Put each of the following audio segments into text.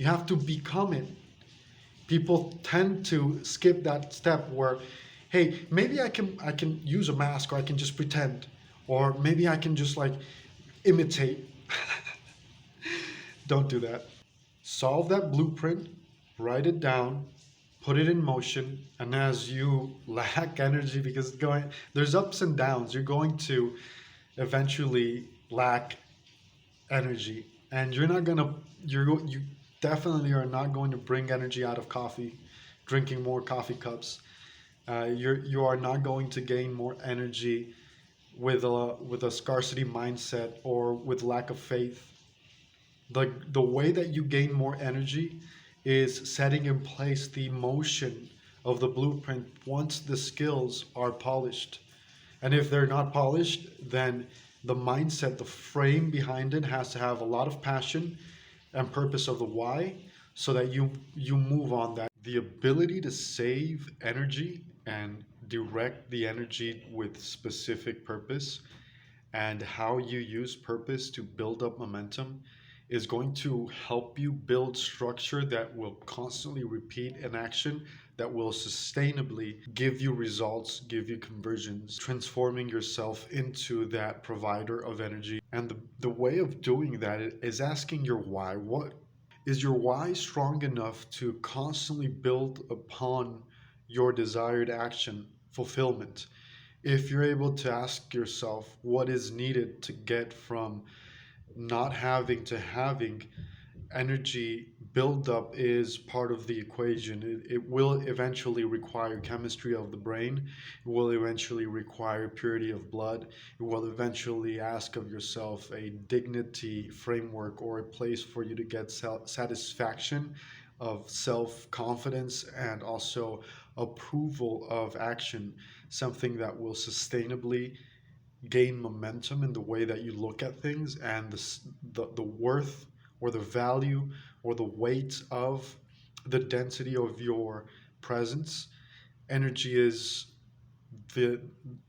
You have to become it. People tend to skip that step where, hey, maybe I can use a mask, or I can just pretend, or maybe I can just like imitate. Don't do that. Solve that blueprint, write it down, put it in motion, and as you lack energy, because there's ups and downs, you're going to eventually lack energy, and you definitely are not going to bring energy out of coffee, drinking more coffee cups. You are not going to gain more energy with a scarcity mindset or with lack of faith. The way that you gain more energy is setting in place the motion of the blueprint once the skills are polished. And if they're not polished, then the mindset, the frame behind it has to have a lot of passion and purpose of the why, so that you move on that. The ability to save energy and direct the energy with specific purpose, and how you use purpose to build up momentum, is going to help you build structure that will constantly repeat an action that will sustainably give you results, give you conversions, transforming yourself into that provider of energy. And the way of doing that is asking your why. What is your why strong enough to constantly build upon your desired action fulfillment? If you're able to ask yourself what is needed to get from not having to having, energy buildup is part of the equation. It will eventually require chemistry of the brain. It will eventually require purity of blood. It will eventually ask of yourself a dignity framework, or a place for you to get satisfaction of self confidence, and also approval of action, something that will sustainably gain momentum in the way that you look at things, and the worth, or the value, or the weight of the density of your presence. Energy is the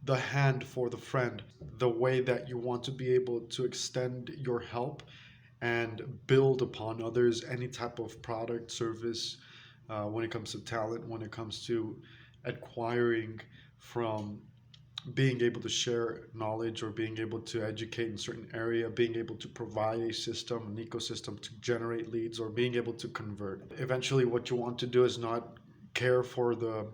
the hand for the friend, the way that you want to be able to extend your help and build upon others, any type of product, service, when it comes to talent, when it comes to acquiring from being able to share knowledge, or being able to educate in certain area, being able to provide a system, an ecosystem to generate leads, or being able to convert. Eventually, what you want to do is not care for the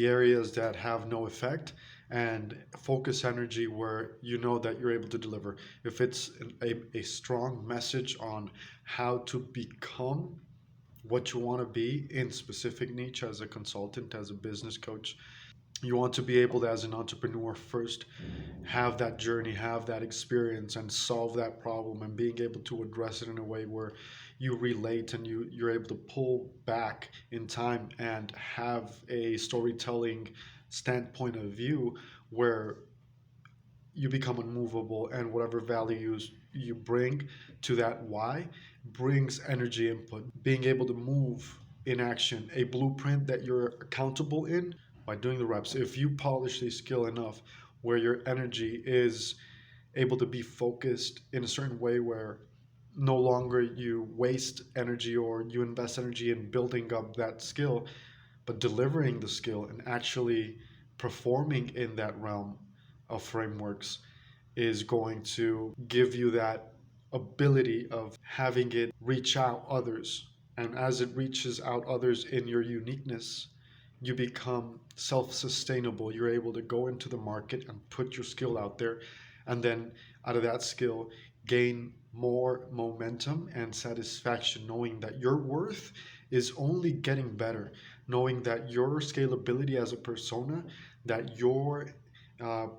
areas that have no effect, and focus energy where you know that you're able to deliver. If it's a strong message on how to become what you want to be in specific niche, as a consultant, as a business coach, you want to be able to, as an entrepreneur, first have that journey, have that experience, and solve that problem, and being able to address it in a way where you relate, and you're able to pull back in time and have a storytelling standpoint of view, where you become unmovable, and whatever values you bring to that why brings energy input. Being able to move in action, a blueprint that you're accountable in by doing the reps. If you polish the skill enough where your energy is able to be focused in a certain way, where no longer you waste energy, or you invest energy in building up that skill, but delivering the skill and actually performing in that realm of frameworks, is going to give you that ability of having it reach out others. And as it reaches out others in your uniqueness, you become self-sustainable. You're able to go into the market and put your skill out there, and then out of that skill gain more momentum and satisfaction, knowing that your worth is only getting better, knowing that your scalability as a persona, that your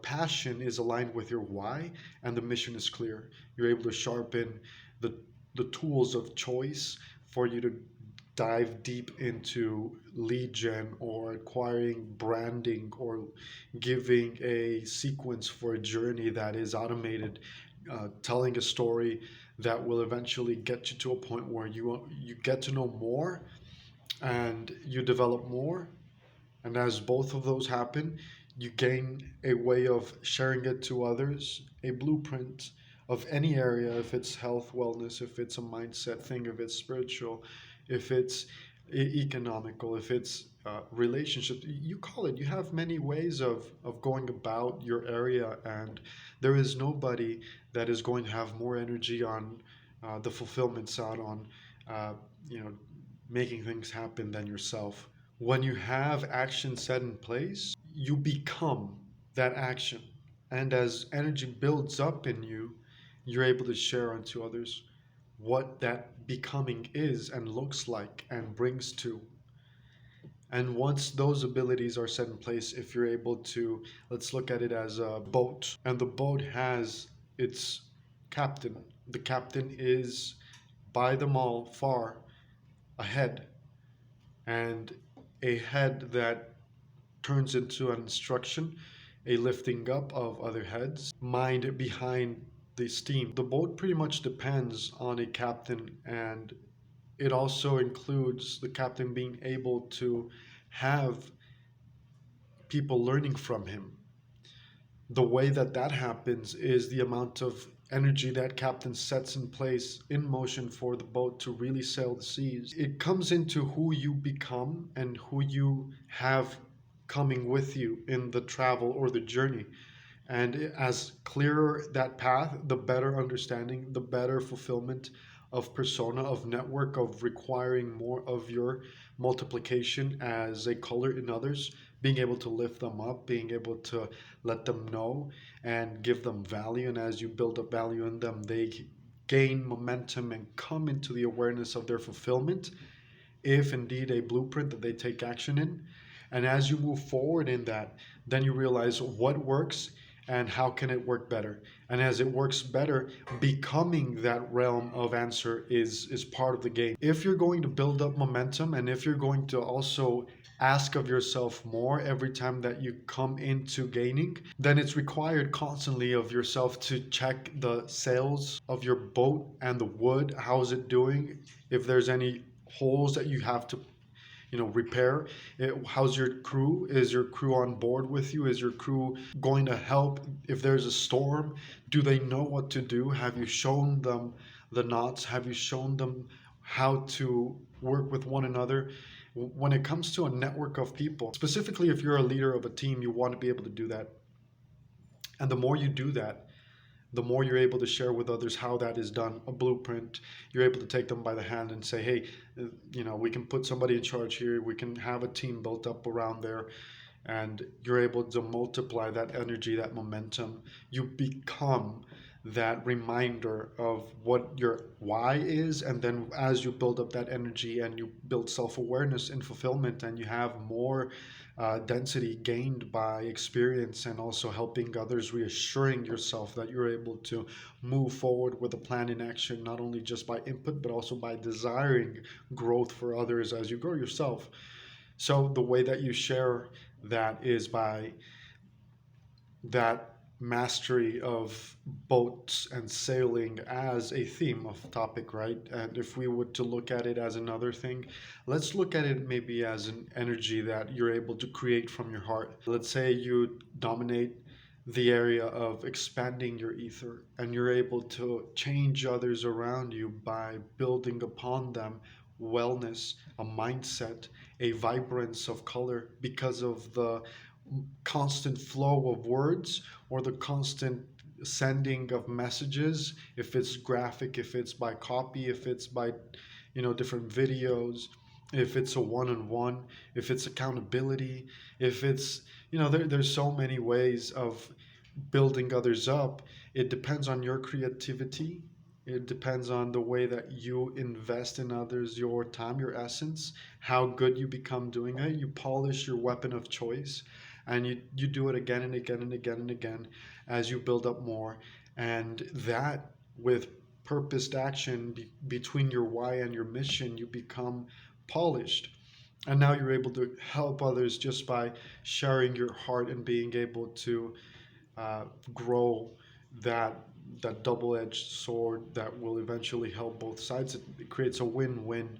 passion is aligned with your why, and the mission is clear. You're able to sharpen the the tools of choice for you to dive deep into lead gen, or acquiring branding, or giving a sequence for a journey that is automated, telling a story that will eventually get you to a point where you get to know more, and you develop more. And as both of those happen, you gain a way of sharing it to others, a blueprint of any area, if it's health, wellness, if it's a mindset thing, if it's spiritual, if it's economical, if it's relationship, you call it. You have many ways of going about your area, and there is nobody that is going to have more energy on the fulfillment side, on uh, you know making things happen than yourself. When you have action set in place, you become that action. And as energy builds up in you, you're able to share onto others what that becoming is and looks like and brings to. And once those abilities are set in place, if you're able to, let's look at it as a boat, and the boat has its captain. The captain is by them all far ahead, and a head that turns into an instruction, a lifting up of other heads, mind behind the steam. The boat pretty much depends on a captain, and it also includes the captain being able to have people learning from him. The way that that happens is the amount of energy that captain sets in place in motion for the boat to really sail the seas. It comes into who you become and who you have coming with you in the travel or the journey. And as clearer that path, the better understanding, the better fulfillment of persona, of network, of requiring more of your multiplication as a color in others, being able to lift them up, being able to let them know and give them value. And as you build up value in them, they gain momentum and come into the awareness of their fulfillment, if indeed a blueprint that they take action in. And as you move forward in that, then you realize what works and how can it work better. And as it works better, becoming that realm of answer is part of the game. If you're going to build up momentum, and if you're going to also ask of yourself more every time that you come into gaining, then it's required constantly of yourself to check the sails of your boat and the wood. How is it doing? If there's any holes that you have to repair it. How's your crew? Is your crew on board with you? Is your crew going to help if there's a storm? Do they know what to do? Have you shown them the knots? Have you shown them how to work with one another? When it comes to a network of people, specifically if you're a leader of a team, you want to be able to do that. And the more you do that, the more you're able to share with others how that is done, a blueprint. You're able to take them by the hand and say, hey, we can put somebody in charge here. We can have a team built up around there. And you're able to multiply that energy, that momentum. You become that reminder of what your why is. And then as you build up that energy and you build self-awareness and fulfillment, and you have more density gained by experience, and also helping others, reassuring yourself that you're able to move forward with a plan in action, not only just by input but also by desiring growth for others as you grow yourself. So the way that you share that is by that mastery of boats and sailing as a theme of topic, right? And if we were to look at it as another thing, let's look at it maybe as an energy that you're able to create from your heart. Let's say you dominate the area of expanding your ether, and you're able to change others around you by building upon them wellness, a mindset, a vibrance of color, because of the constant flow of words or the constant sending of messages, if it's graphic, if it's by copy, if it's by different videos, if it's a one-on-one, if it's accountability, if it's there's so many ways of building others up. It depends on your creativity. It depends on the way that you invest in others, your time, your essence, how good you become doing it. You polish your weapon of choice, and you do it again and again and again and again as you build up more. And that, with purposed action between your why and your mission, you become polished. And now you're able to help others just by sharing your heart and being able to uh, grow that double-edged sword that will eventually help both sides. It creates a win-win.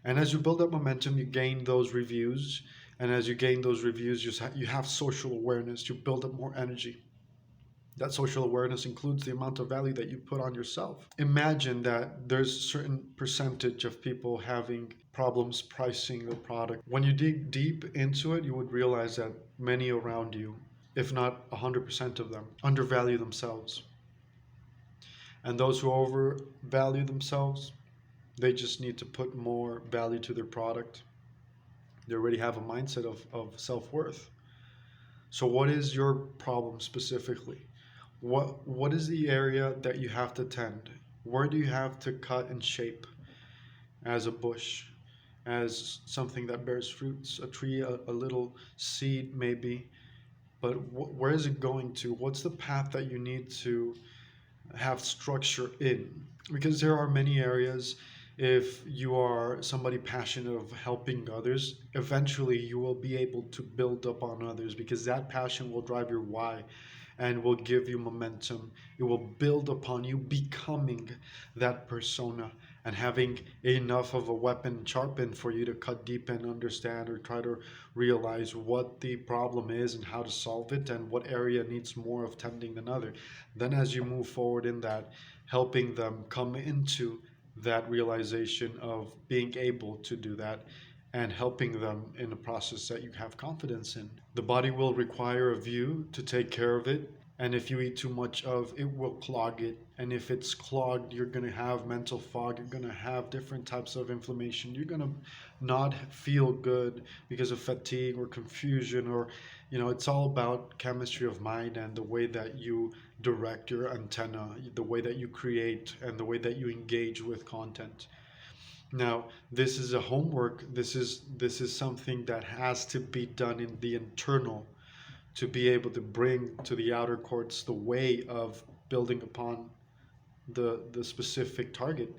And as you build up momentum, you gain those reviews. And as you gain those reviews, you have social awareness. You build up more energy. That social awareness includes the amount of value that you put on yourself. Imagine that there's a certain percentage of people having problems pricing the product. When you dig deep into it, you would realize that many around you, if not 100% of them, undervalue themselves. And those who overvalue themselves, they just need to put more value to their product. They already have a mindset of self worth. So, what is your problem specifically? What is the area that you have to tend? Where do you have to cut and shape as a bush, as something that bears fruits, a tree, a little seed maybe? But where is it going to? What's the path that you need to have structure in? Because there are many areas. If you are somebody passionate of helping others, eventually you will be able to build up on others, because that passion will drive your why and will give you momentum. It will build upon you becoming that persona and having enough of a weapon sharpened for you to cut deep and understand, or try to realize what the problem is and how to solve it, and what area needs more of tending than other. Then as you move forward in that, helping them come into that realization of being able to do that, and helping them in a process that you have confidence in. The body will require of you to take care of it. And if you eat too much of it, will clog it. And if it's clogged, you're going to have mental fog. You're going to have different types of inflammation. You're going to not feel good because of fatigue or confusion, or, it's all about chemistry of mind and the way that you direct your antenna, the way that you create, and the way that you engage with content. Now, this is a homework. This is something that has to be done in the internal, to be able to bring to the outer courts the way of building upon the specific target.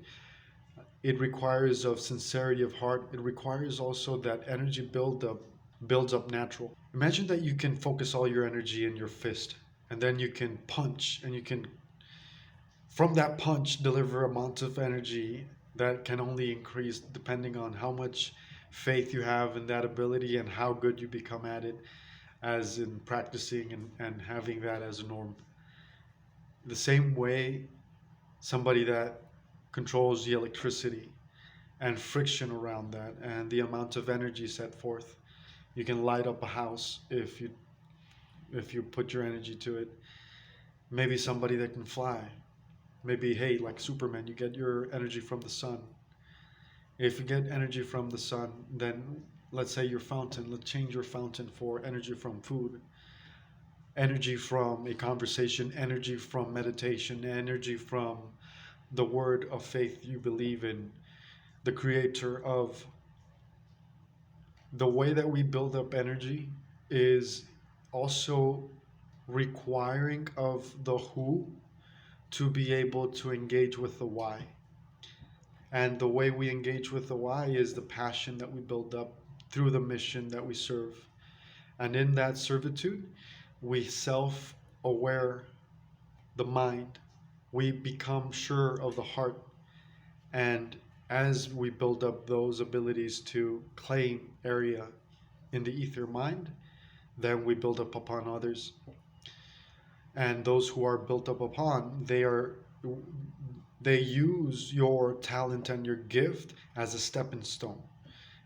It requires of sincerity of heart. It requires also that energy builds up natural. Imagine that you can focus all your energy in your fist, and then you can punch, and you can, from that punch, deliver amount of energy that can only increase depending on how much faith you have in that ability and how good you become at it, as in practicing and having that as a norm. The same way, somebody that controls the electricity and friction around that and the amount of energy set forth, you can light up a house if you put your energy to it. Maybe somebody that can fly. Maybe, hey, like Superman, you get your energy from the sun. If you get energy from the sun, then let's say your fountain, let's change your fountain for energy from food, energy from a conversation, energy from meditation, energy from the word of faith you believe in, the creator of. The way that we build up energy is also requiring of the who to be able to engage with the why. And the way we engage with the why is the passion that we build up through the mission that we serve. And in that servitude, we self aware the mind. We become sure of the heart. And as we build up those abilities to claim area in the ether mind, then we build up upon others. And those who are built up upon, they use your talent and your gift as a stepping stone.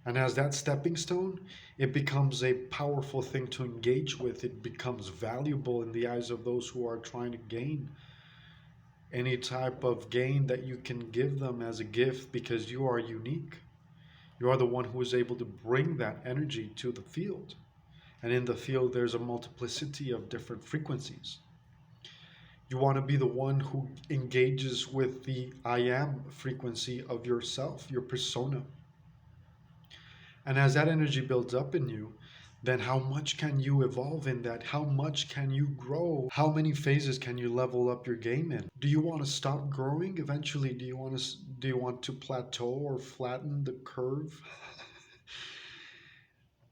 And as that stepping stone, it becomes a powerful thing to engage with. It becomes valuable in the eyes of those who are trying to gain any type of gain that you can give them as a gift, because you are unique. You are the one who is able to bring that energy to the field. And in the field, there's a multiplicity of different frequencies. You want to be the one who engages with the I am frequency of yourself, your persona. And as that energy builds up in you, then how much can you evolve in that? How much can you grow? How many phases can you level up your game in? Do you want to stop growing eventually? Do you want to plateau or flatten the curve?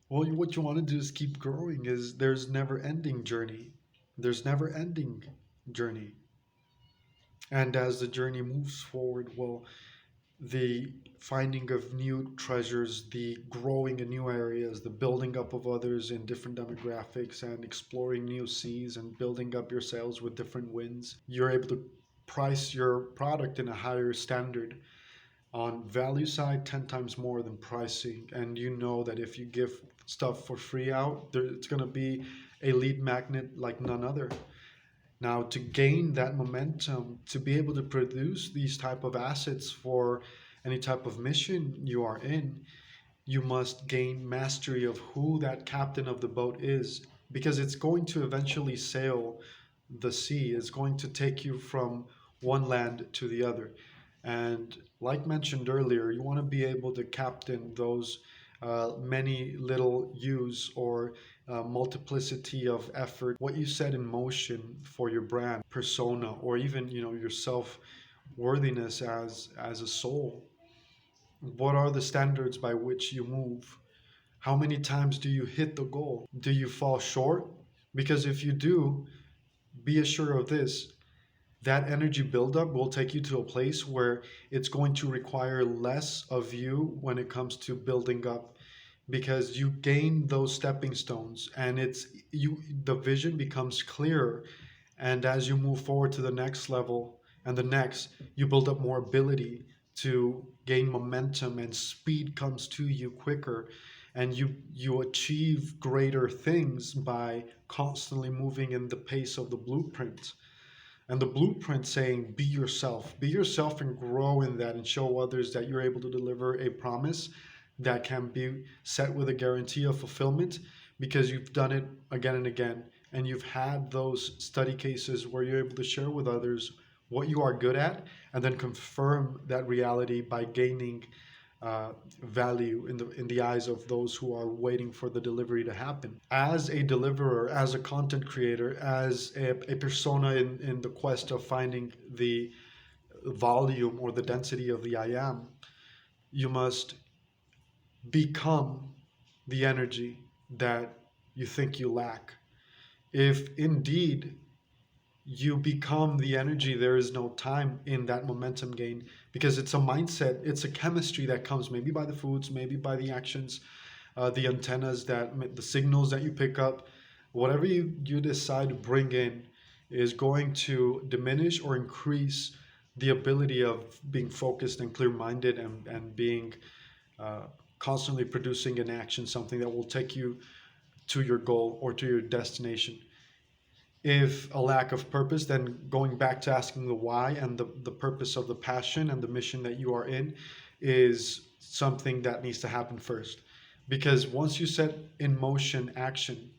Well, what you want to do is keep growing. There's never ending journey. There's never ending journey. And as the journey moves forward, well, the finding of new treasures, the growing in new areas, the building up of others in different demographics, and exploring new seas and building up your sales with different wins. You're able to price your product in a higher standard on value side 10 times more than pricing, and you know that if you give stuff for free out there, it's going to be a lead magnet like none other. Now, to gain that momentum, to be able to produce these type of assets for any type of mission you are in, you must gain mastery of who that captain of the boat is, because it's going to eventually sail the sea. It's going to take you from one land to the other. And like mentioned earlier, you want to be able to captain those many little U's, or multiplicity of effort, what you set in motion for your brand persona, or even your self worthiness as a soul. What are the standards by which you move? How many times do you hit the goal? Do you fall short? Because if you do, be assured of this: that energy buildup will take you to a place where it's going to require less of you when it comes to building up, because you gain those stepping stones, and the vision becomes clearer. And as you move forward to the next level and the next, you build up more ability to gain momentum, and speed comes to you quicker, and you achieve greater things by constantly moving in the pace of the blueprint. And the blueprint saying, be yourself and grow in that, and show others that you're able to deliver a promise that can be set with a guarantee of fulfillment, because you've done it again and again, and you've had those study cases where you're able to share with others what you are good at, and then confirm that reality by gaining value in the eyes of those who are waiting for the delivery to happen. As a deliverer, as a content creator, as a persona in the quest of finding the volume or the density of the I am, you must become the energy that you think you lack. If indeed you become the energy, there is no time in that momentum gain, because it's a mindset, it's a chemistry that comes maybe by the foods, maybe by the actions, the antennas, the signals that you pick up. Whatever you decide to bring in is going to diminish or increase the ability of being focused and clear-minded, and being uh, constantly producing in action something that will take you to your goal or to your destination. If a lack of purpose, then going back to asking the why, and the purpose of the passion and the mission that you are in is something that needs to happen first. Because once you set in motion action,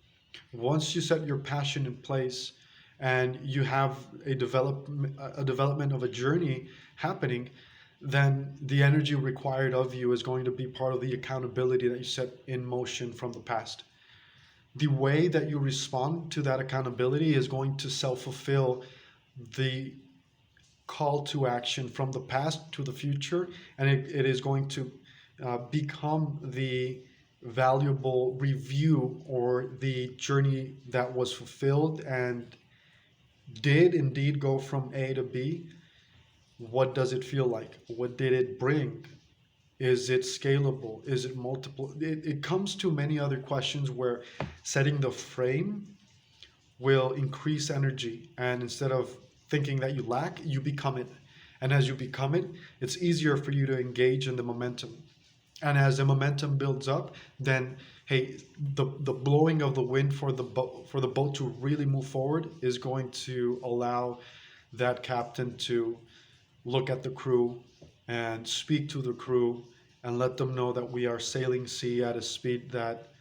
once you set your passion in place, and you have a development of a journey happening, then the energy required of you is going to be part of the accountability that you set in motion from the past. The way that you respond to that accountability is going to self-fulfill the call to action from the past to the future, and it is going to become the valuable review, or the journey that was fulfilled and did indeed go from A to B. What does it feel like? What did it bring? Is it scalable? Is it multiple? It comes to many other questions where setting the frame will increase energy. And instead of thinking that you lack, you become it. And as you become it, it's easier for you to engage in the momentum. And as the momentum builds up, then hey, the blowing of the wind for the boat to really move forward is going to allow that captain to look at the crew and speak to the crew, and let them know that we are sailing sea at a speed that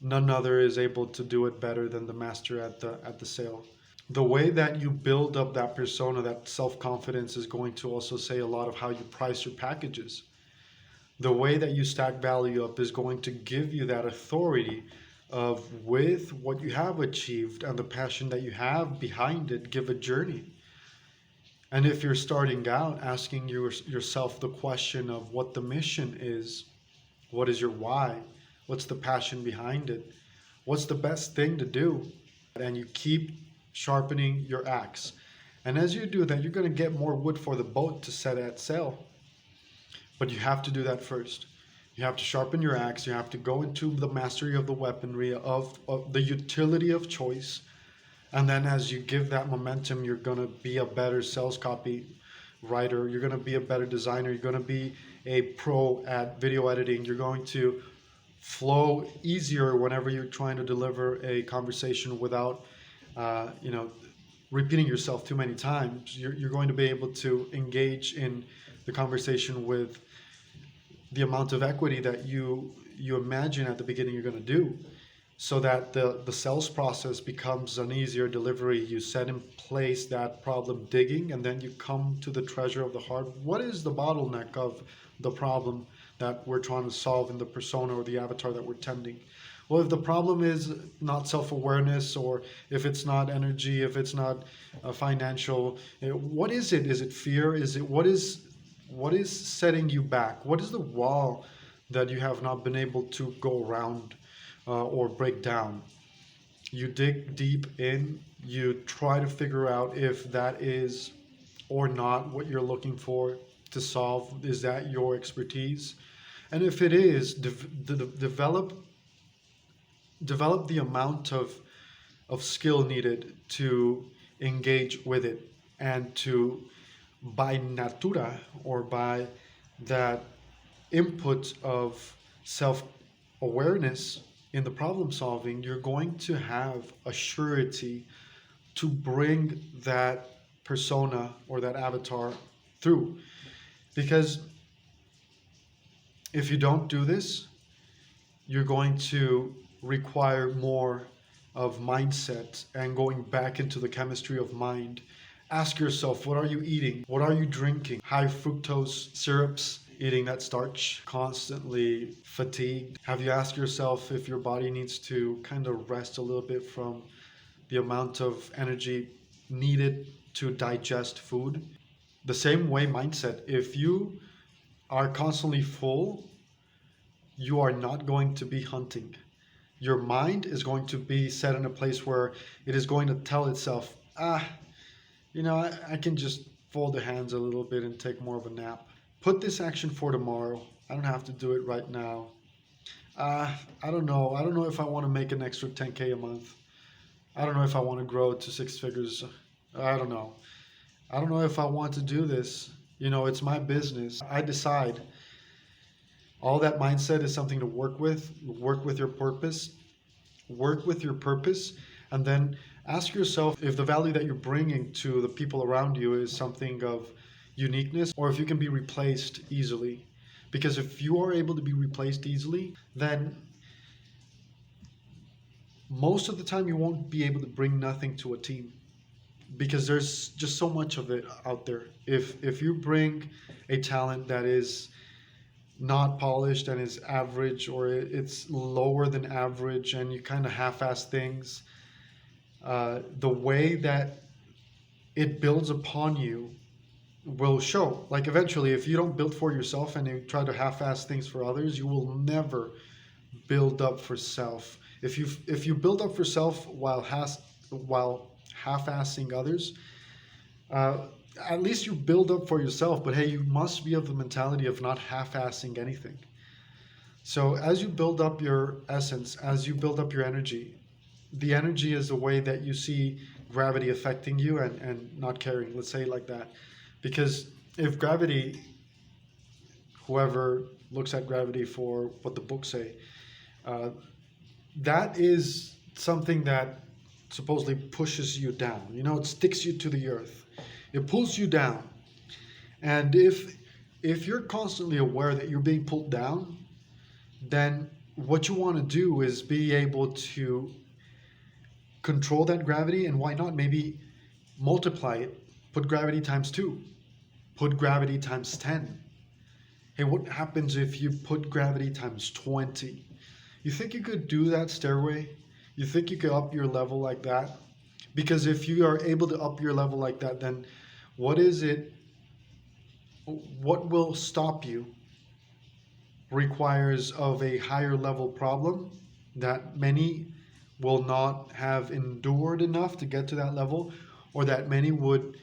none other is able to do it better than the master at the sail. The way that you build up that persona, that self-confidence, is going to also say a lot of how you price your packages. The way that you stack value up is going to give you that authority of, with what you have achieved and the passion that you have behind it, give a journey. And if you're starting out, asking yourself the question of what the mission is, what is your why, what's the passion behind it, what's the best thing to do, and you keep sharpening your axe. And as you do that, you're going to get more wood for the boat to set at sail. But you have to do that first. You have to sharpen your axe. You have to go into the mastery of the weaponry, of the utility of choice. And then as you give that momentum, you're going to be a better sales copy writer. You're going to be a better designer. You're going to be a pro at video editing. You're going to flow easier whenever you're trying to deliver a conversation without, you know, repeating yourself too many times. You're going to be able to engage in the conversation with the amount of equity that you imagine at the beginning you're going to do, so that the sales process becomes an easier delivery. You set in place that problem digging, and then you come to the treasure of the heart. What is the bottleneck of the problem that we're trying to solve in the persona or the avatar that we're tending? Well, if the problem is not self-awareness, or if it's not energy, if it's not financial, what is it? Is it fear? Is it what is setting you back? What is the wall that you have not been able to go around or break down? You dig deep in, you try to figure out if that is or not what you're looking for to solve. Is that your expertise? And if it is, develop the amount of skill needed to engage with it, and to, by natura, or by that input of self-awareness in the problem solving, you're going to have a surety to bring that persona or that avatar through. Because if you don't do this, you're going to require more of mindset and going back into the chemistry of mind. Ask yourself, what are you eating? What are you drinking? High fructose syrups, eating that starch, constantly fatigued. Have you asked yourself if your body needs to kind of rest a little bit from the amount of energy needed to digest food? The same way mindset. If you are constantly full, you are not going to be hunting. Your mind is going to be set in a place where it is going to tell itself, I can just fold the hands a little bit and take more of a nap. Put this action for tomorrow. I don't have to do it right now. I don't know. I don't know if I want to make an extra 10K a month. I don't know if I want to grow to six figures. I don't know. I don't know if I want to do this. It's my business. I decide. All that mindset is something to work with. Work with your purpose. Work with your purpose. And then ask yourself if the value that you're bringing to the people around you is something of uniqueness, or if you can be replaced easily. Because if you are able to be replaced easily, then most of the time you won't be able to bring nothing to a team, because there's just so much of it out there. If you bring a talent that is not polished and is average, or it's lower than average, and you kind of half-ass things, the way that it builds upon you will show. Like, eventually, if you don't build for yourself and you try to half-ass things for others, you will never build up for self. If you build up for self while half-assing others, at least you build up for yourself. But hey, you must be of the mentality of not half-assing anything. So as you build up your essence, as you build up your energy, the energy is the way that you see gravity affecting you and not caring. Let's say it like that. Because if gravity, whoever looks at gravity for what the books say, that is something that supposedly pushes you down. It sticks you to the earth. It pulls you down. And if you're constantly aware that you're being pulled down, then what you want to do is be able to control that gravity, and why not maybe multiply it. Put gravity times 2. Put gravity times 10. Hey, what happens if you put gravity times 20? You think you could do that stairway? You think you could up your level like that? Because if you are able to up your level like that, then what will stop you requires of a higher level problem that many will not have endured enough to get to that level, or that many would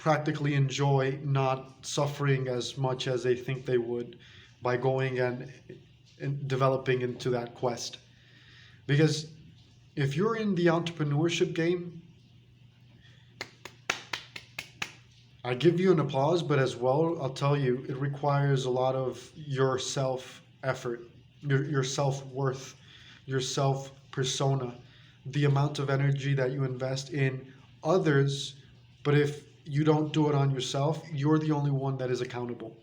practically enjoy not suffering as much as they think they would by going and developing into that quest. Because if you're in the entrepreneurship game, I give you an applause, but as well, I'll tell you, it requires a lot of your self effort, your self worth, your self persona, the amount of energy that you invest in others. But if you don't do it on yourself, you're the only one that is accountable.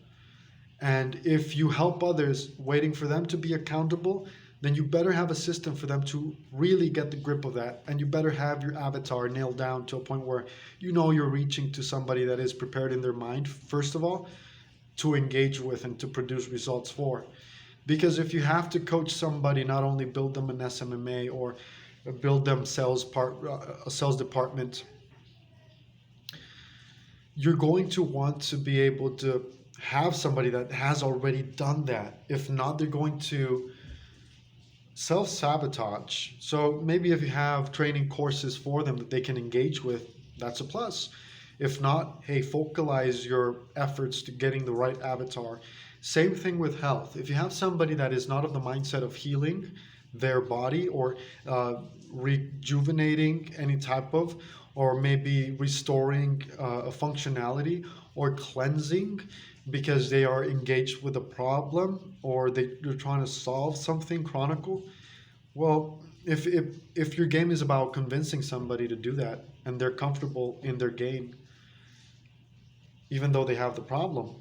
And if you help others waiting for them to be accountable, then you better have a system for them to really get the grip of that. And you better have your avatar nailed down to a point where you know you're reaching to somebody that is prepared in their mind, first of all, to engage with and to produce results for. Because if you have to coach somebody, not only build them an SMMA or build them a sales department, you're going to want to be able to have somebody that has already done that. If not, they're going to self-sabotage. So maybe if you have training courses for them that they can engage with, that's a plus. If not, hey, focalize your efforts to getting the right avatar. Same thing with health. If you have somebody that is not of the mindset of healing their body or rejuvenating any type of, or maybe restoring a functionality or cleansing because they are engaged with a problem or they're trying to solve something chronic. Well, if your game is about convincing somebody to do that and they're comfortable in their game, even though they have the problem,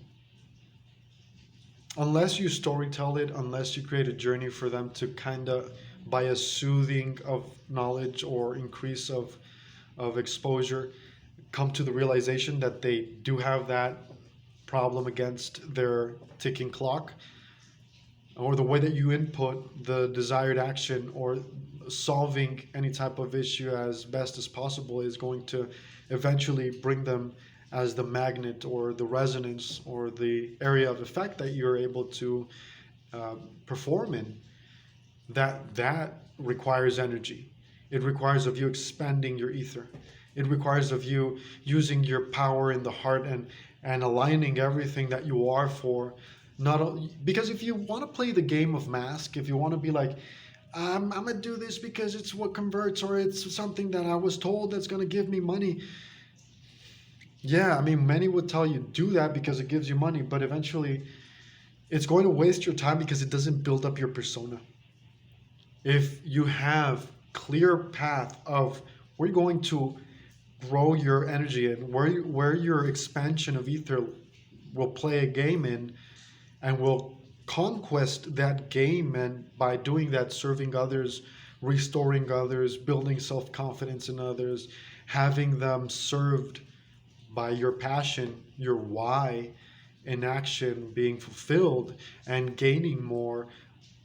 unless you storytell it, unless you create a journey for them to kind of, by a soothing of knowledge or increase of exposure, come to the realization that they do have that problem against their ticking clock, or the way that you input the desired action or solving any type of issue as best as possible is going to eventually bring them as the magnet or the resonance or the area of effect that you're able to perform in. That requires energy. It requires of you expanding your ether. It requires of you using your power in the heart and aligning everything that you are for. Because if you want to play the game of mask, if you want to be like, I'm gonna do this because it's what converts or it's something that I was told that's gonna give me money. Yeah, I mean, many would tell you do that because it gives you money, but eventually it's going to waste your time because it doesn't build up your persona. If you have clear path of where you're going to grow your energy and where your expansion of ether will play a game in and will conquest that game, and by doing that, serving others, restoring others, building self-confidence in others, having them served by your passion, your why in action being fulfilled, and gaining more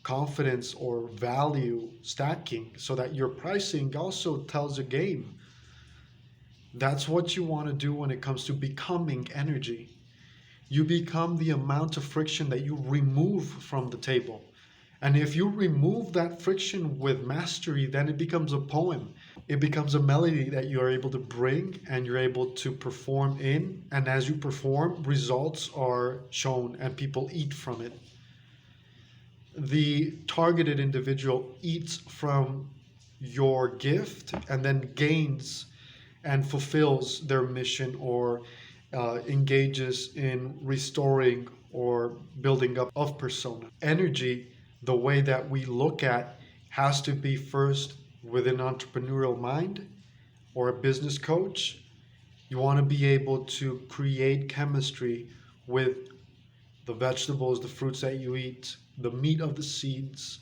confidence or value stacking so that your pricing also tells a game. That's what you want to do when it comes to becoming energy. You become the amount of friction that you remove from the table. And if you remove that friction with mastery, then it becomes a poem. It becomes a melody that you are able to bring and you're able to perform in. And as you perform, results are shown and people eat from it. The targeted individual eats from your gift and then gains and fulfills their mission or engages in restoring or building up of persona. Energy, the way that we look at, has to be first with an entrepreneurial mind or a business coach. You want to be able to create chemistry with the vegetables, the fruits that you eat, the meat of the seeds,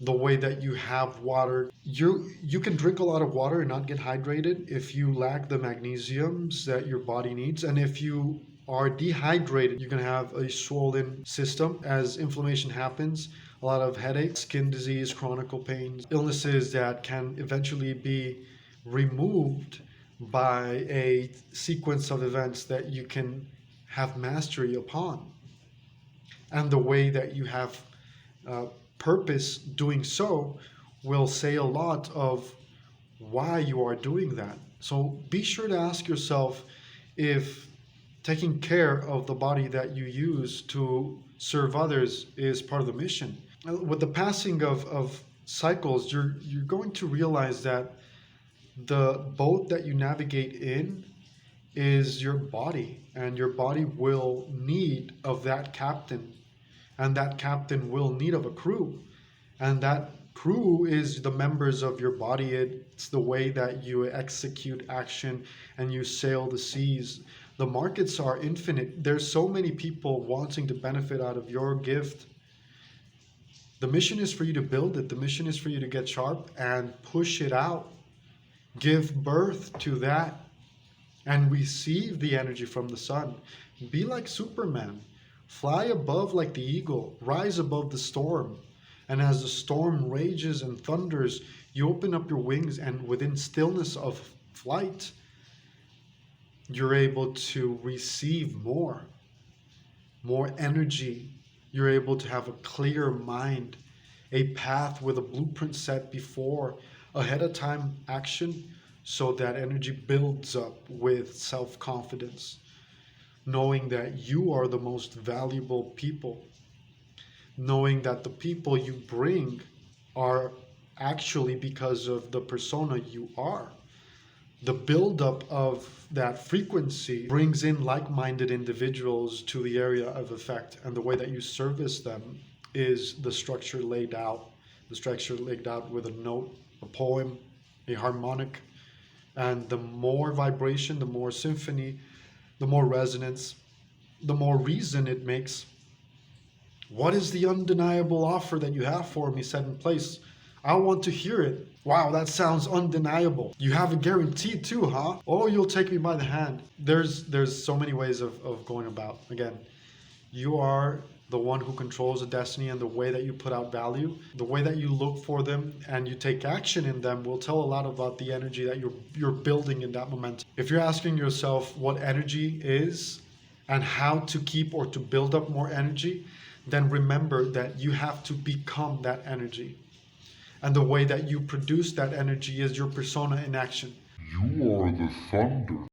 the way that you have water. You can drink a lot of water and not get hydrated if you lack the magnesiums that your body needs. And if you are dehydrated, you can have a swollen system as inflammation happens, a lot of headaches, skin disease, chronic pains, illnesses that can eventually be removed by a sequence of events that you can have mastery upon. And the way that you have purpose doing so will say a lot of why you are doing that. So be sure to ask yourself, if taking care of the body that you use to serve others is part of the mission. With the passing of cycles, you're going to realize that the boat that you navigate in is your body, and your body will need of that captain, and that captain will need of a crew, and that crew is the members of your body. It's the way that you execute action and you sail the seas. The markets are infinite. There's so many people wanting to benefit out of your gift. The mission is for you to build it. The mission is for you to get sharp and push it out. Give birth to that and receive the energy from the sun. Be like Superman. Fly above like the eagle. Rise above the storm. And as the storm rages and thunders, you open up your wings, and within stillness of flight, you're able to receive more energy. You're able to have a clear mind, a path with a blueprint set before, ahead of time action, so that energy builds up with self-confidence, knowing that you are the most valuable people, knowing that the people you bring are actually because of the persona you are. The buildup of that frequency brings in like-minded individuals to the area of effect, and the way that you service them is the structure laid out. The structure laid out with a note, a poem, a harmonic, and the more vibration, the more symphony, the more resonance, the more reason it makes. What is the undeniable offer that you have for me set in place? I want to hear it. Wow, that sounds undeniable. You have a guarantee too, huh? Oh, you'll take me by the hand. There's so many ways of going about. Again, you are the one who controls the destiny, and the way that you put out value, the way that you look for them and you take action in them will tell a lot about the energy that you're building in that momentum. If you're asking yourself what energy is and how to keep or to build up more energy, then remember that you have to become that energy. And the way that you produce that energy is your persona in action. You are the thunder.